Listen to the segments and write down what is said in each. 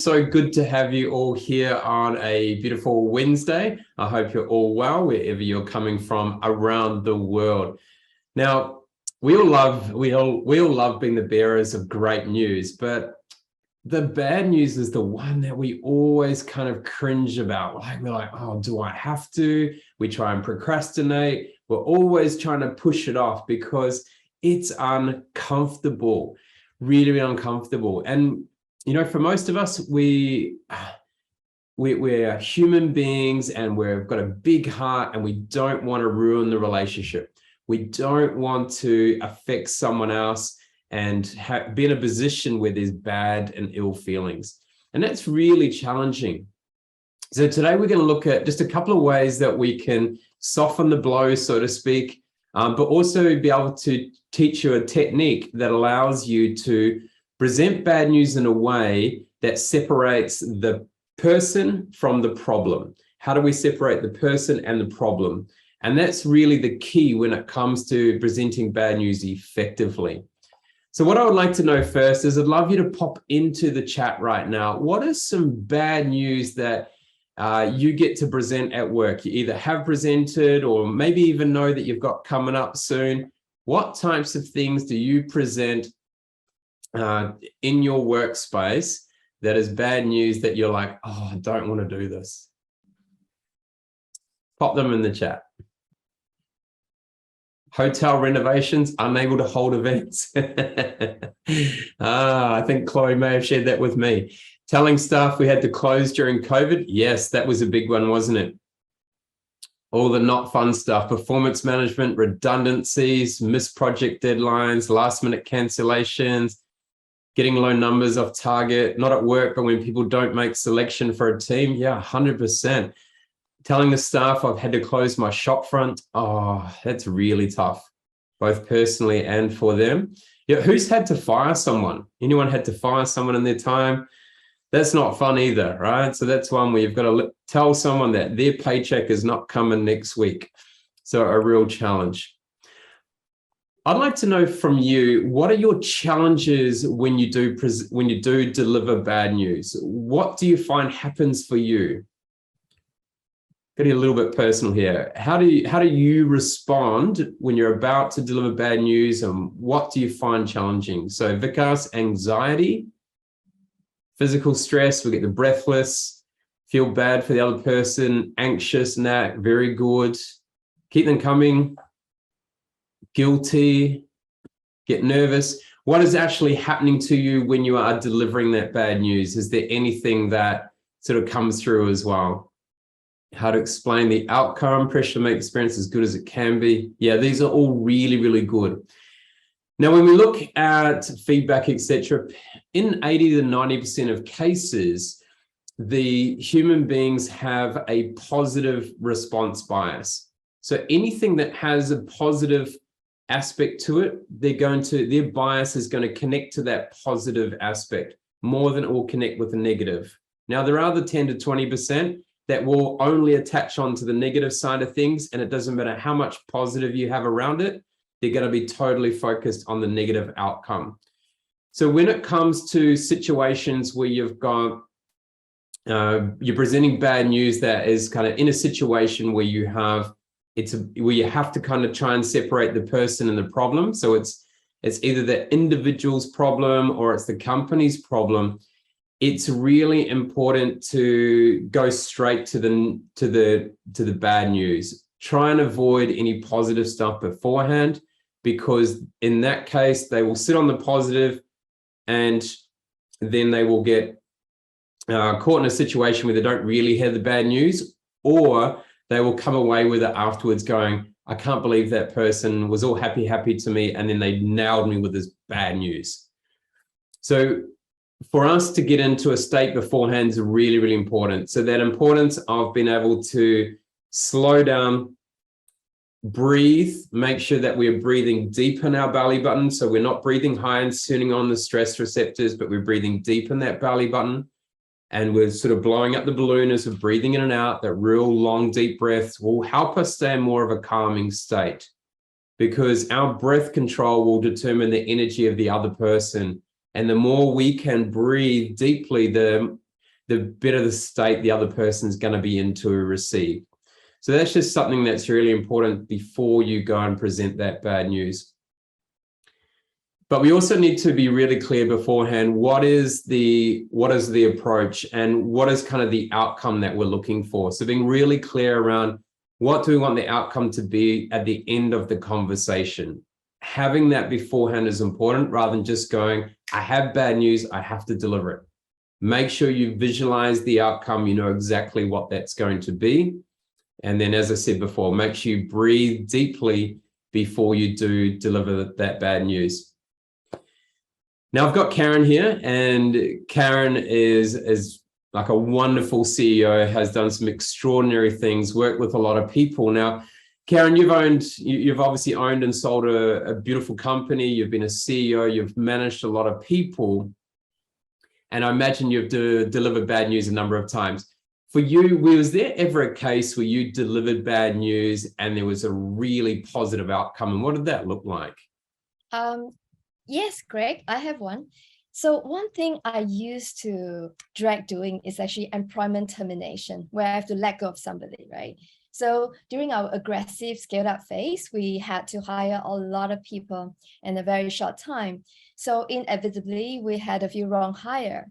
So good to have you all here on a beautiful Wednesday. I hope you're all well wherever you're coming from around the world. Now, we all love being the bearers of great news, but the bad news is the one that we always kind of cringe about. We're like, oh, do I have to? We try and procrastinate. We're always trying to push it off because it's uncomfortable, really, really uncomfortable. And for most of us, we're human beings and we've got a big heart and we don't want to ruin the relationship. We don't want to affect someone else and be in a position where there's bad and ill feelings. And that's really challenging. So today we're going to look at just a couple of ways that we can soften the blow, so to speak, but also be able to teach you a technique that allows you to present bad news in a way that separates the person from the problem. How do we separate the person and the problem? And that's really the key when it comes to presenting bad news effectively. So what I would like to know first is I'd love you to pop into the chat right now. What is some bad news that you get to present at work? You either have presented or maybe even know that you've got coming up soon. What types of things do you present in your workspace that is bad news that you're like, oh, I don't want to do this? Pop them in the chat. Hotel renovations, unable to hold events. I think Chloe may have shared that with me. Telling staff we had to close during COVID. Yes, that was a big one, wasn't it? All the not fun stuff, performance management, redundancies, missed project deadlines, last minute cancellations, getting low numbers off target, not at work, but when people don't make selection for a team. Yeah, 100%. Telling the staff I've had to close my shop front. Oh, that's really tough, both personally and for them. Yeah, who's had to fire someone? Anyone had to fire someone in their time? That's not fun either, right? So that's one where you've got to tell someone that their paycheck is not coming next week. So a real challenge. I'd like to know from you, what are your challenges when you do deliver bad news? What do you find happens for you? Getting a little bit personal here. How do you respond when you're about to deliver bad news, and what do you find challenging? So Vikas, anxiety, physical stress, we get the breathless, feel bad for the other person, anxious, nah, very good, keep them coming, guilty, get nervous. What is actually happening to you when you are delivering that bad news? Is there anything that sort of comes through as well? How to explain the outcome, pressure to make experience as good as it can be. Yeah, these are all really, really good. Now, when we look at feedback, etc., in 80 to 90% of cases, the human beings have a positive response bias. So anything that has a positive aspect to it, their bias is going to connect to that positive aspect more than it will connect with the negative. Now, there are the 10 to 20% that will only attach onto the negative side of things, and it doesn't matter how much positive you have around it, they're going to be totally focused on the negative outcome. So when it comes to situations where you've got, you're presenting bad news that is kind of in a situation where you have, where you have to kind of try and separate the person and the problem. So it's either the individual's problem or it's the company's problem. It's really important to go straight to the bad news. Try and avoid any positive stuff beforehand, because in that case, they will sit on the positive and then they will get caught in a situation where they don't really hear the bad news, or they will come away with it afterwards going, I can't believe that person was all happy to me, and then they nailed me with this bad news. So for us to get into a state beforehand is really, really important. So that importance of being able to slow down, breathe, make sure that we're breathing deep in our belly button. So we're not breathing high and turning on the stress receptors, but we're breathing deep in that belly button. And we're sort of blowing up the balloon as we're breathing in and out. That real long, deep breaths will help us stay in more of a calming state, because our breath control will determine the energy of the other person. And the more we can breathe deeply, the the better the state the other person's going to be in to receive. So that's just something that's really important before you go and present that bad news. But we also need to be really clear beforehand, what is the approach and what is kind of the outcome that we're looking for. So being really clear around what do we want the outcome to be at the end of the conversation. Having that beforehand is important rather than just going, I have bad news, I have to deliver it. Make sure you visualize the outcome, you know exactly what that's going to be. And then, as I said before, make sure you breathe deeply before you do deliver that bad news. Now I've got Karen here, and Karen is like a wonderful CEO, has done some extraordinary things, worked with a lot of people. Now, Karen, you've obviously owned and sold a beautiful company. You've been a CEO, you've managed a lot of people, and I imagine you've delivered bad news a number of times. For you, was there ever a case where you delivered bad news and there was a really positive outcome? And what did that look like? Yes, Greg, I have one. So one thing I used to dread doing is actually employment termination, where I have to let go of somebody, right? So during our aggressive scaled up phase, we had to hire a lot of people in a very short time. So inevitably, we had a few wrong hire.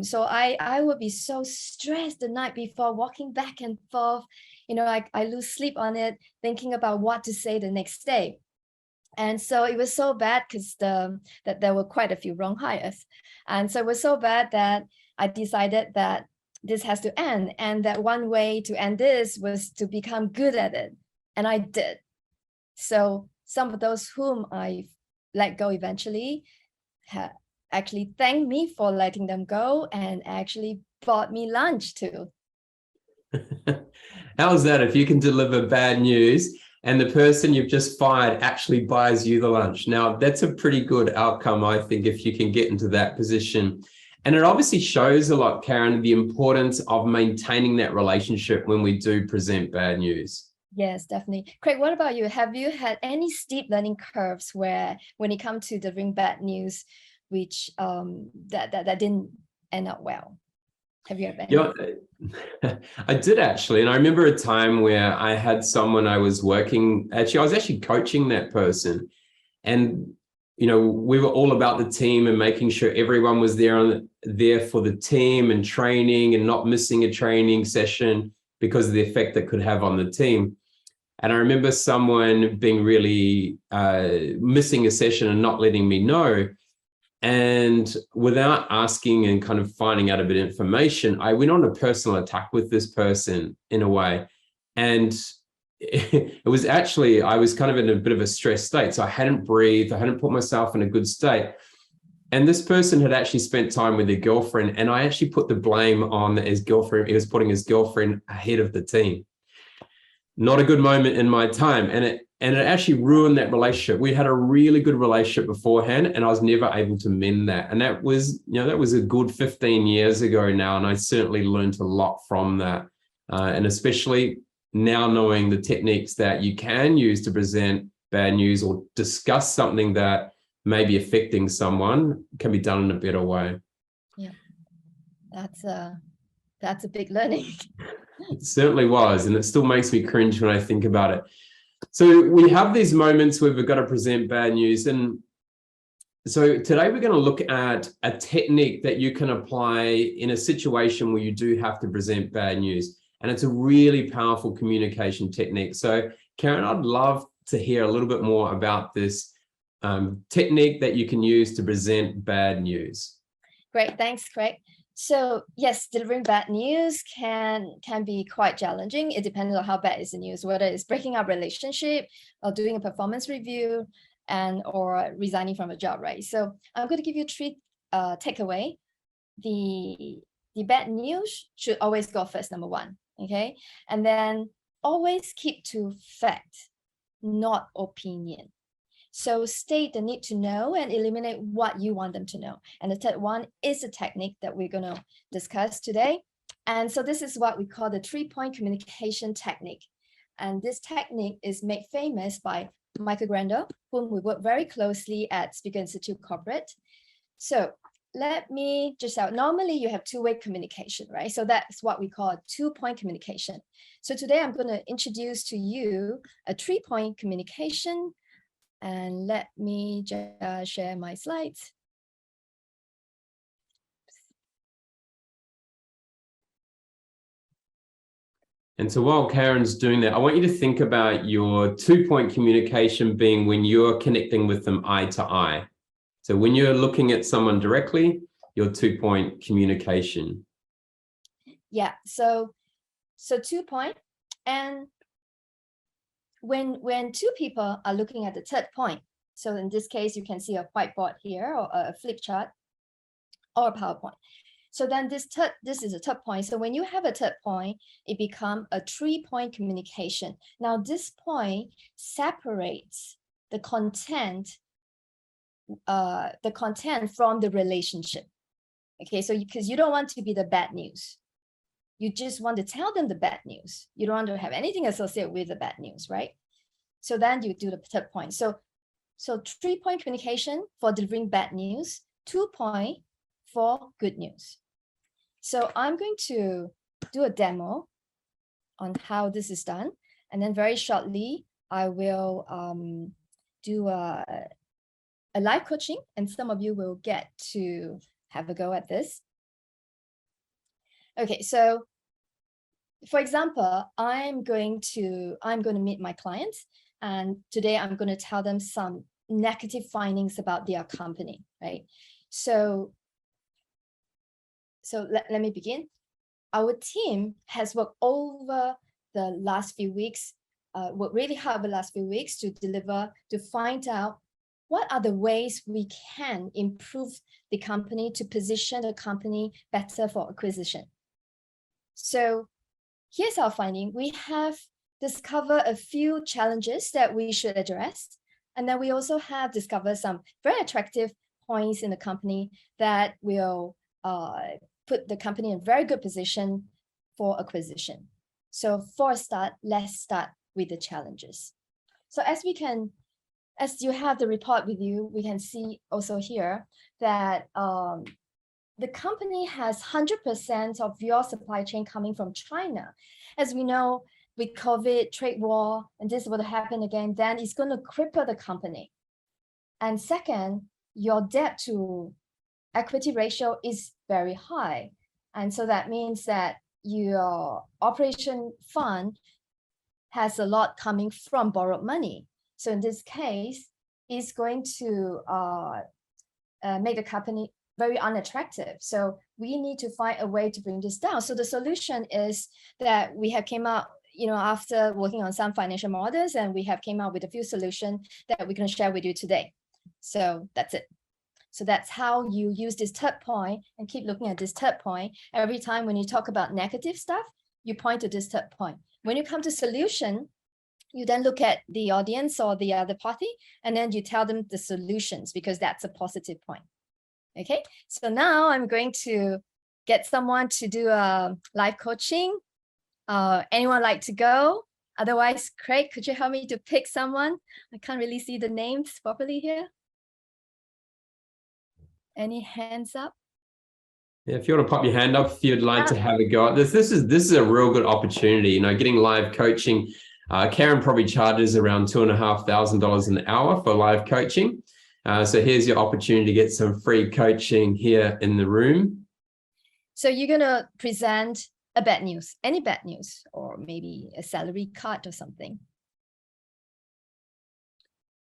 So I would be so stressed the night before, walking back and forth. You know, I lose sleep on it, thinking about what to say the next day. And so it was so bad because that there were quite a few wrong hires. And so it was so bad that I decided that this has to end. And that one way to end this was to become good at it. And I did. So some of those whom I let go eventually actually thanked me for letting them go and actually bought me lunch too. How's that if you can deliver bad news and the person you've just fired actually buys you the lunch? Now, that's a pretty good outcome, I think, if you can get into that position. And it obviously shows a lot, Karen, the importance of maintaining that relationship when we do present bad news. Yes, definitely. Craig, what about you? Have you had any steep learning curves where when it comes to delivering bad news, which that didn't end up well? Have you ever? Yeah, I did actually. And I remember a time where I had someone I was working, I was actually coaching that person. And, you know, we were all about the team and making sure everyone was there for the team and training and not missing a training session because of the effect that could have on the team. And I remember someone being really missing a session and not letting me know. And without asking and kind of finding out a bit of information, I went on a personal attack with this person in a way. And it was actually, I was kind of in a bit of a stressed state. So I hadn't breathed, I hadn't put myself in a good state. And this person had actually spent time with their girlfriend. And I actually put the blame on his girlfriend. He was putting his girlfriend ahead of the team. Not a good moment in my time. And it actually ruined that relationship. We had a really good relationship beforehand, and I was never able to mend that. And that was, that was a good 15 years ago now. And I certainly learned a lot from that. And especially now knowing the techniques that you can use to present bad news or discuss something that may be affecting someone can be done in a better way. Yeah, that's a big learning. It certainly was. And it still makes me cringe when I think about it. So we have these moments where we've got to present bad news. And so today we're going to look at a technique that you can apply in a situation where you do have to present bad news. And it's a really powerful communication technique. So Karen, I'd love to hear a little bit more about this technique that you can use to present bad news. Great, thanks, Craig. So yes, delivering bad news can be quite challenging. It depends on how bad is the news, whether it's breaking up relationship or doing a performance review or resigning from a job, right? So I'm going to give you 3 takeaway. The bad news should always go first, number 1, okay? And then always keep to fact, not opinion. So state the need to know and eliminate what you want them to know. And the third one is a technique that we're going to discuss today. And so this is what we call the 3-point communication technique. And this technique is made famous by Michael Grandel, whom we work very closely at Speaker Institute Corporate. So let me just out. Normally you have two-way communication, right? So that's what we call two-point communication. So today I'm going to introduce to you a three-point communication. And let me just share my slides. And so while Karen's doing that, I want you to think about your two-point communication being when you're connecting with them eye to eye. So when you're looking at someone directly, your two-point communication. Yeah, so 2-point. And when two people are looking at the third point, so in this case, you can see a whiteboard here or a flip chart or a PowerPoint. So then this is a third point. So when you have a third point, it becomes a three-point communication. Now this point separates the content from the relationship. Okay, so because you don't want to be the bad news. You just want to tell them the bad news. You don't want to have anything associated with the bad news, right? So then you do the third point. So 3-point communication for delivering bad news, 2-point for good news. So I'm going to do a demo on how this is done. And then very shortly, I will do a live coaching, and some of you will get to have a go at this. Okay, so for example, I'm going to meet my clients, and today I'm going to tell them some negative findings about their company, right? So let me begin. Our team has worked over the last few weeks, worked really hard the last few weeks to find out what are the ways we can improve the company to position the company better for acquisition. So here's our finding. We have discovered a few challenges that we should address. And then we also have discovered some very attractive points in the company that will put the company in a very good position for acquisition. So for a start, let's start with the challenges. So as you have the report with you, we can see also here that the company has 100% of your supply chain coming from China. As we know, with COVID, trade war, and this would happen again, then it's going to cripple the company. And second, your debt to equity ratio is very high. And so that means that your operation fund has a lot coming from borrowed money. So in this case, it's going to make the company very unattractive. So we need to find a way to bring this down. So the solution is that we have came out, after working on some financial models, and we have came out with a few solutions that we can share with you today. So that's it. So that's how you use this third point and keep looking at this third point. Every time when you talk about negative stuff, you point to this third point. When you come to solution, you then look at the audience or the other party, and then you tell them the solutions, because that's a positive point. Okay, so now I'm going to get someone to do a live coaching. Anyone like to go? Otherwise, Craig, could you help me to pick someone? I can't really see the names properly here. Any hands up? Yeah, if you want to pop your hand up, if you'd like to have a go at this, this is a real good opportunity. Getting live coaching. Karen probably charges around $2,500 an hour for live coaching. So here's your opportunity to get some free coaching here in the room. So you're going to present a bad news, any bad news, or maybe a salary cut or something.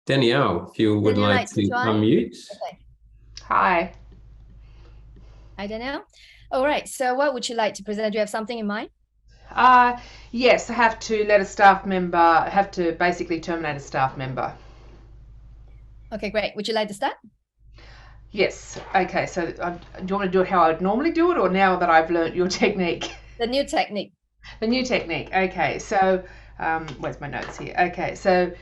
Danielle, if you would like to unmute. Okay. Hi. Hi, Danielle. All right. So what would you like to present? Do you have something in mind? Yes, I have to basically terminate a staff member. Okay, great. Would you like to start? Yes. Okay. So do you want to do it how I would normally do it, or now that I've learned your technique? The new technique. The new technique. Okay. So where's my notes here? Okay. So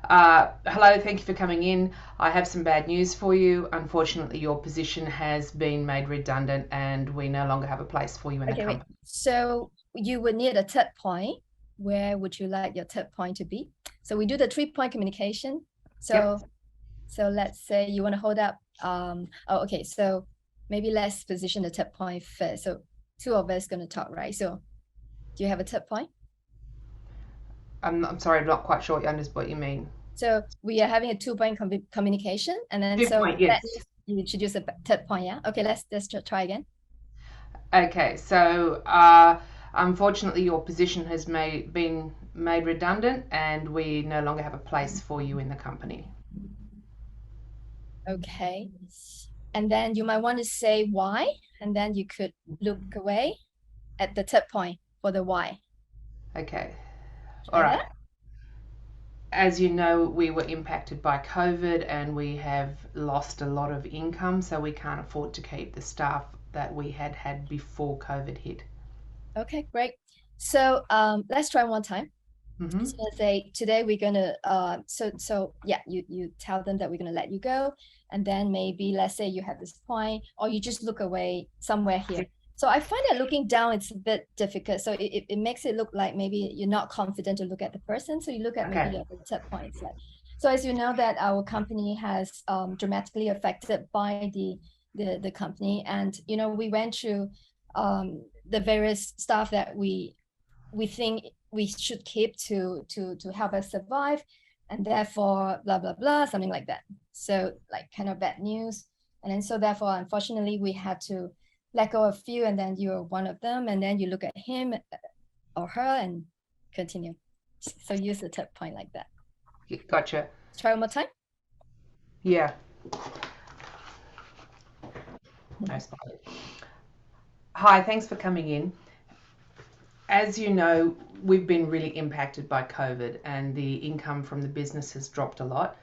hello. Thank you for coming in. I have some bad news for you. Unfortunately, your position has been made redundant, and we no longer have a place for you in the company. Wait. So you would need a third point. Where would you like your third point to be? So we do the 3-point communication. So, Yep. So let's say you want to hold up. Okay. So maybe let's position the third point first. So two of us going to talk, right? So do you have a third point? I'm sorry, I'm not quite sure what you mean. So we are having a 2-point communication, and then Point, yes. you introduce a third point, yeah? Okay, let's try again. Okay, so unfortunately your position has been made redundant and we no longer have a place for you in the company. Okay. And then you might want to say why, and then you could look away at the third point for the why. Okay. All right. As you know, we were impacted by COVID and we have lost a lot of income, so we can't afford to keep the staff that we had before COVID hit. Okay, great. So let's try one time. Mm-hmm. So say today we're gonna so yeah, you tell them that we're gonna let you go, and then maybe let's say you have this point, or you just look away somewhere here. So I find that looking down it's a bit difficult. So it makes it look like maybe you're not confident to look at the person. So you look at maybe the third point. It's like, so as you know that our company has dramatically affected by the company, and you know we went through the various stuff that we think we should keep to help us survive, and therefore blah blah blah, something like that. So like kind of bad news, and then so therefore unfortunately we had to let go of few, and then you're one of them, and then you look at him or her and continue. So use the third point like that. Gotcha. Try one more time. Yeah. Nice. Hi, thanks for coming in. As you know, we've been really impacted by COVID and the income from the business has dropped a lot.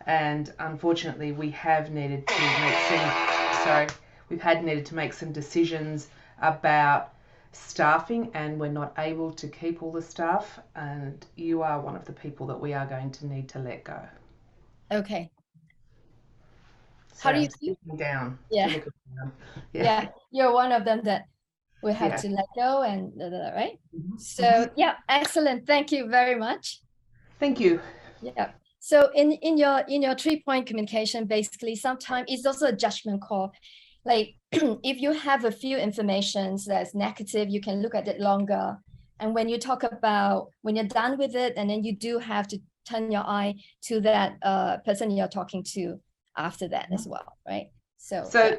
And unfortunately, we have needed to make some decisions about staffing, and we're not able to keep all the staff, and you are one of the people that we are going to need to let go. Okay. So how do you feel? Down. Yeah. Yeah, you're one of them that we have to let go, and right? Mm-hmm. So yeah, excellent. Thank you very much. Thank you. Yeah. So in your 3-point communication, basically sometimes it's also a judgment call. Like if you have a few informations that's negative, you can look at it longer. And when you talk about when you're done with it, and then you do have to turn your eye to that person you're talking to after that as well, right? So yeah.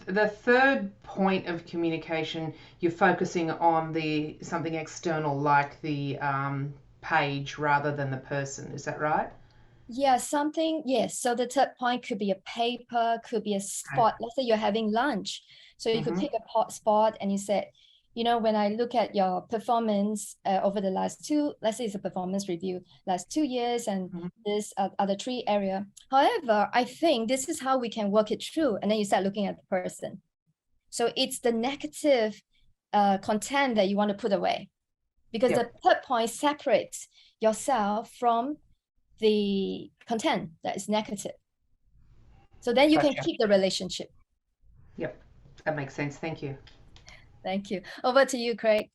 The third point of communication, you're focusing on something external like the page rather than the person. Is that right? Yeah, something, yes. So the third point could be a paper, could be a spot. Let's say you're having lunch. So you could pick a spot and you said, you know, when I look at your performance over the last let's say it's a performance review, last 2 years, and this are the 3 area. However, I think this is how we can work it through. And then you start looking at the person. So it's the negative content that you want to put away, because the third point separates yourself from the content that is negative. So then you can keep the relationship. Yep, that makes sense. Thank you. Thank you. Over to you, Craig.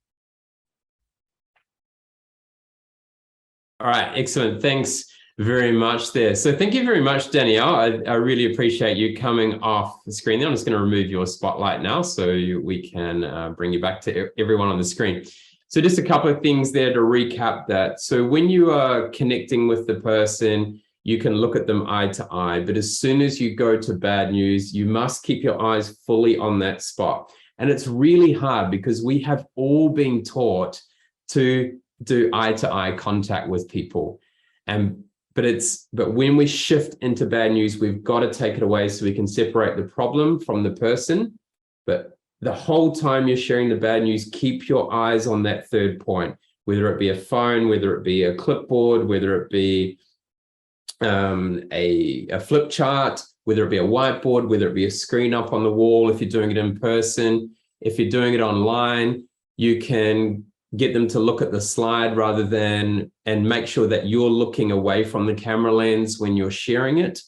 All right, excellent. Thanks very much there. So thank you very much, Danielle. I really appreciate you coming off the screen there. I'm just going to remove your spotlight now so we can bring you back to everyone on the screen. So just a couple of things there to recap that. So when you are connecting with the person, you can look at them eye to eye, but as soon as you go to bad news, you must keep your eyes fully on that spot. And it's really hard because we have all been taught to do eye-to-eye contact with people. But when we shift into bad news, we've got to take it away so we can separate the problem from the person. But the whole time you're sharing the bad news, keep your eyes on that third point, whether it be a phone, whether it be a clipboard, whether it be a flip chart, whether it be a whiteboard, whether it be a screen up on the wall. If you're doing it in person, if you're doing it online, you can get them to look at the slide and make sure that you're looking away from the camera lens when you're sharing it.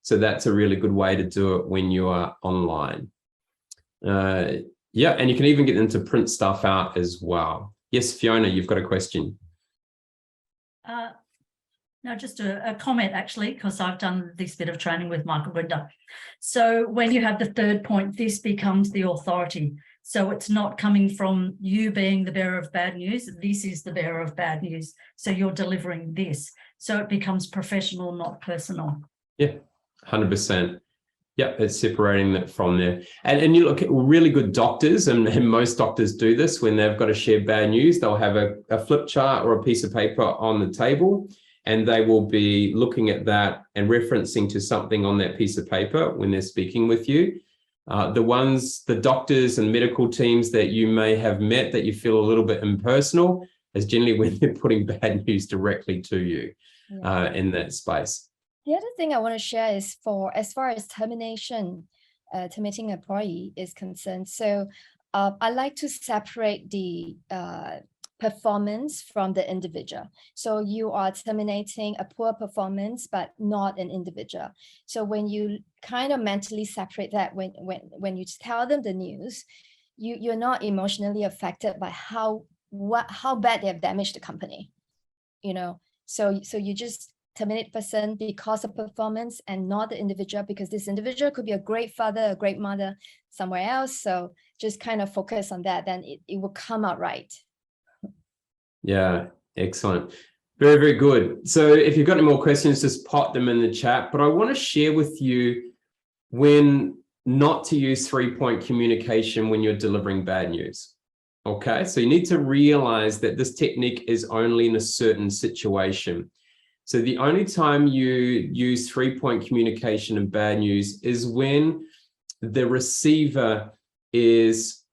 So that's a really good way to do it when you are online. Yeah, and you can even get them to print stuff out as well. Yes, Fiona, you've got a question. Now, just a comment, actually, because I've done this bit of training with Michael Grinder. So when you have the third point, this becomes the authority. So it's not coming from you being the bearer of bad news. This is the bearer of bad news. So you're delivering this. So it becomes professional, not personal. Yeah, 100%. Yeah, it's separating that from there. And you look at really good doctors, and most doctors do this when they've got to share bad news. They'll have a flip chart or a piece of paper on the table, and they will be looking at that and referencing to something on that piece of paper when they're speaking with you. The doctors and medical teams that you may have met that you feel a little bit impersonal is generally when they're putting bad news directly to you in that space. The other thing I want to share is as far as terminating an employee is concerned. So I like to separate the performance from the individual. So you are terminating a poor performance, but not an individual. So when you kind of mentally separate that, when you tell them the news, you're not emotionally affected by how bad they have damaged the company, So you just terminate person because of performance and not the individual, because this individual could be a great father, a great mother somewhere else. So just kind of focus on that, then it will come out right. Yeah, excellent. Very, very good. So if you've got any more questions, just pop them in the chat. But I want to share with you when not to use 3-point communication when you're delivering bad news. Okay, so you need to realize that this technique is only in a certain situation. So the only time you use 3-point communication in bad news is when the receiver is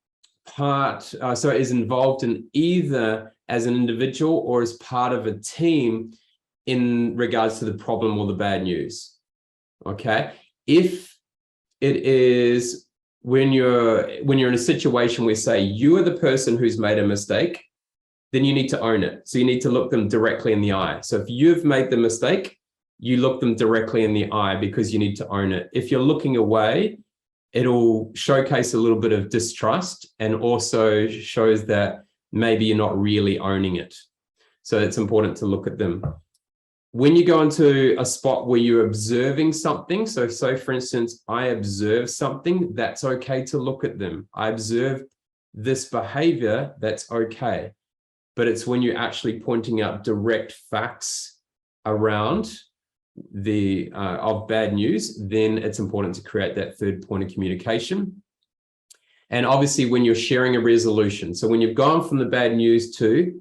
is involved in either as an individual or as part of a team in regards to the problem or the bad news. Okay, if it is when you're in a situation where, say, you are the person who's made a mistake, then you need to own it. So you need to look them directly in the eye. So if you've made the mistake, you look them directly in the eye because you need to own it. If you're looking away, it'll showcase a little bit of distrust and also shows that maybe you're not really owning it. So it's important to look at them. When you go into a spot where you're observing something, so for instance, I observe something, that's okay to look at them. I observe this behavior, that's okay. But it's when you're actually pointing out direct facts around of bad news, then it's important to create that third point of communication. And obviously when you're sharing a resolution, so when you've gone from the bad news to,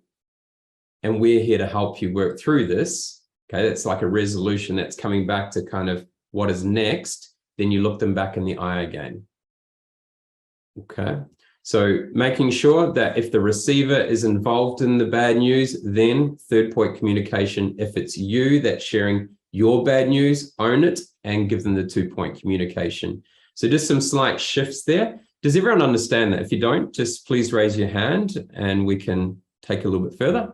and we're here to help you work through this, okay, that's like a resolution that's coming back to kind of what is next, then you look them back in the eye again. Okay, so making sure that if the receiver is involved in the bad news, then third point communication. If it's you that's sharing your bad news, own it and give them the 2-point communication. So just some slight shifts there. Does everyone understand that? If you don't, just please raise your hand and we can take a little bit further.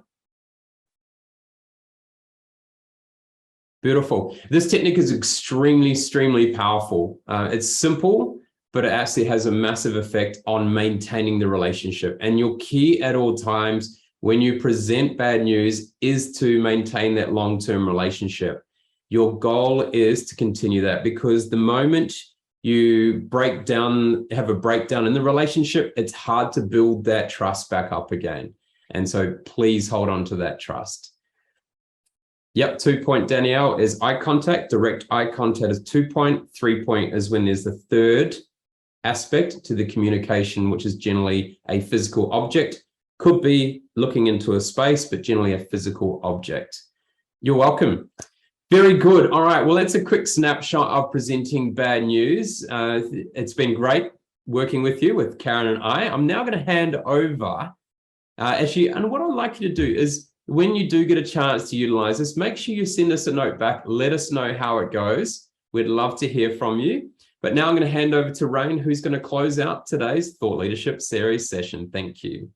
Beautiful. This technique is extremely powerful. It's simple, but it actually has a massive effect on maintaining the relationship. And your key at all times when you present bad news is to maintain that long-term relationship. Your goal is to continue that, because the moment you have a breakdown in the relationship, it's hard to build that trust back up again. And so please hold on to that trust. Yep, 2-point, Danielle, is eye contact. Direct eye contact is 2-point. 3-point is when there's the third aspect to the communication, which is generally a physical object. Could be looking into a space, but generally a physical object. You're welcome. Very good. All right. Well, that's a quick snapshot of presenting bad news. It's been great working with you, with Karen and I. I'm now going to hand over. And what I'd like you to do is, when you do get a chance to utilize this, make sure you send us a note back. Let us know how it goes. We'd love to hear from you. But now I'm going to hand over to Rain, who's going to close out today's Thought Leadership Series session. Thank you.